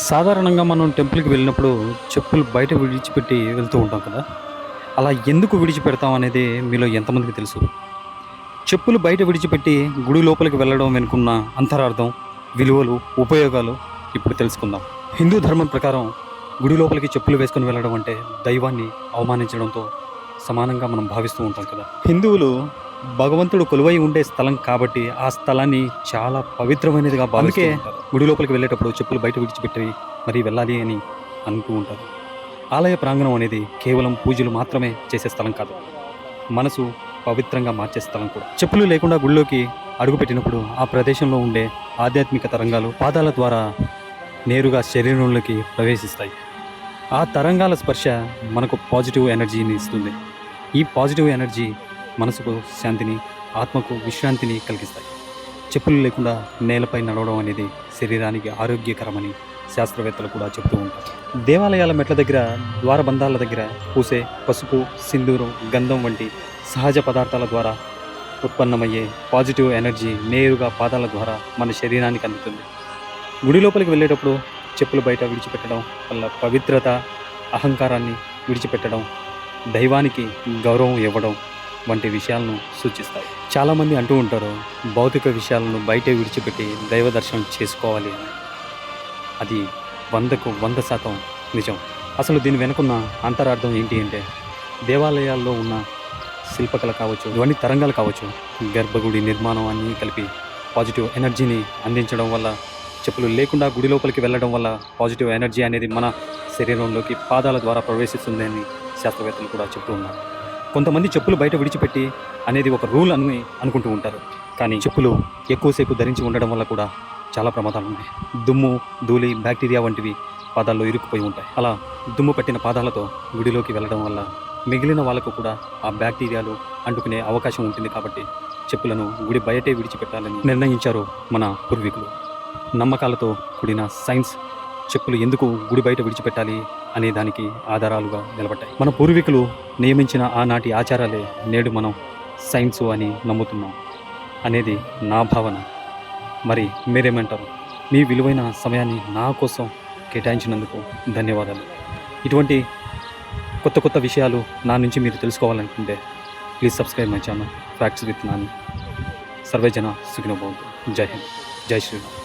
సాధారణంగా మనం టెంపుల్‌కి వెళ్ళినప్పుడు చెప్పులు బయట విడిచిపెట్టి వెళ్తూ ఉంటాం కదా! అలా ఎందుకు విడిచిపెడతాం అనేది మీలో ఎంతమందికి తెలుసు? చెప్పులు బయట విడిచిపెట్టి గుడి లోపలికి వెళ్ళడం వెనుకున్న అంతరార్థం, విలువలు, ఉపయోగాలు ఇప్పుడు తెలుసుకుందాం. హిందూ ధర్మం ప్రకారం గుడి లోపలికి చెప్పులు వేసుకొని వెళ్ళడం అంటే దైవాన్ని అవమానించడంతో సమానంగా మనం భావిస్తూ ఉంటాం కదా! హిందువులు భగవంతుడు కొలువై ఉండే స్థలం కాబట్టి ఆ స్థలాన్ని చాలా పవిత్రమైనదిగా భావిస్తూ ఉంటారు. గుడి లోపలికి వెళ్ళేటప్పుడు చెప్పులు బయట విడిచిపెట్టి మరీ వెళ్ళాలి అని అంటూ ఉంటారు. ఆలయ ప్రాంగణం అనేది కేవలం పూజలు మాత్రమే చేసే స్థలం కాదు. మనసు పవిత్రంగా మార్చే స్థలం కూడా. చెప్పులు లేకుండా గుడిలోకి అడుగుపెట్టినప్పుడు ఆ ప్రదేశంలో ఉండే ఆధ్యాత్మిక తరంగాలు పాదాల ద్వారా నేరుగా శరీరంలోకి ప్రవేశిస్తాయి. ఆ తరంగాల స్పర్శ మనకు పాజిటివ్ ఎనర్జీని ఇస్తుంది. ఈ పాజిటివ్ ఎనర్జీ మనసుకు శాంతిని, ఆత్మకు విశ్రాంతిని కలిగిస్తాయి. చెప్పులు లేకుండా నేలపై నడవడం అనేది శరీరానికి ఆరోగ్యకరమని శాస్త్రవేత్తలు కూడా చెప్తూ ఉంటారు. దేవాలయాల మెట్ల దగ్గర, ద్వారబంధాల దగ్గర పూసే పసుపు, సింధూరం, గంధం వంటి సహజ పదార్థాల ద్వారా ఉత్పన్నమయ్యే పాజిటివ్ ఎనర్జీ నేరుగా పాదాల ద్వారా మన శరీరానికి అందుతుంది. గుడి లోపలికి వెళ్ళేటప్పుడు చెప్పులు బయట విడిచిపెట్టడం వల్ల పవిత్రత, అహంకారాన్ని విడిచిపెట్టడం, దైవానికి గౌరవం ఇవ్వడం వంటి విషయాలను సూచిస్తాయి. చాలామంది అంటూ ఉంటారు, భౌతిక విషయాలను బయటే విడిచిపెట్టి దైవ దర్శనం చేసుకోవాలి అని. అది 100కు 100% నిజం. అసలు దీని వెనుకున్న అంతరార్థం ఏంటి అంటే, దేవాలయాల్లో ఉన్న శిల్పకళ కావచ్చు, ధ్వని తరంగాలు కావచ్చు, గర్భగుడి నిర్మాణం అన్నీ కలిపి పాజిటివ్ ఎనర్జీని అందించడం వల్ల, చెప్పులు లేకుండా గుడి లోపలికి వెళ్ళడం వల్ల పాజిటివ్ ఎనర్జీ అనేది మన శరీరంలోకి పాదాల ద్వారా ప్రవేశిస్తుందని శాస్త్రవేత్తలు కూడా చెప్తూ ఉన్నారు. కొంతమంది చెప్పులు బయట విడిచిపెట్టి అనేది ఒక రూల్ అని అనుకుంటూ ఉంటారు. కానీ చెప్పులు ఎక్కువసేపు ధరించి ఉండడం వల్ల కూడా చాలా ప్రమాదాలు ఉన్నాయి. దుమ్ము, ధూళి, బ్యాక్టీరియా వంటివి పాదాల్లో ఇరుక్కుపోయి ఉంటాయి. అలా దుమ్ము పట్టిన పాదాలతో గుడిలోకి వెళ్ళడం వల్ల మిగిలిన వాళ్ళకు కూడా ఆ బ్యాక్టీరియాలు అంటుకునే అవకాశం ఉంటుంది. కాబట్టి చెప్పులను గుడి బయటే విడిచిపెట్టాలని నిర్ణయించారు మన పూర్వీకులు. నమ్మకాలతో కూడిన సైన్స్ చెప్పులు ఎందుకు గుడి బయట విడిచిపెట్టాలి అనే దానికి ఆధారాలుగా నిలబడ్డాయి. మన పూర్వీకులు నియమించిన ఆనాటి ఆచారాలే నేడు మనం సైన్సు అని నమ్ముతున్నాం అనేది నా భావన. మరి మీరేమంటారు? మీ విలువైన సమయాన్ని నా కోసం కేటాయించినందుకు ధన్యవాదాలు. ఇటువంటి కొత్త కొత్త విషయాలు నా నుంచి మీరు తెలుసుకోవాలనుకుంటే please subscribe my channel facts with Nani. Survey జన సుఖినో భవంతు. జై హింద్, జై శ్రీరామ్.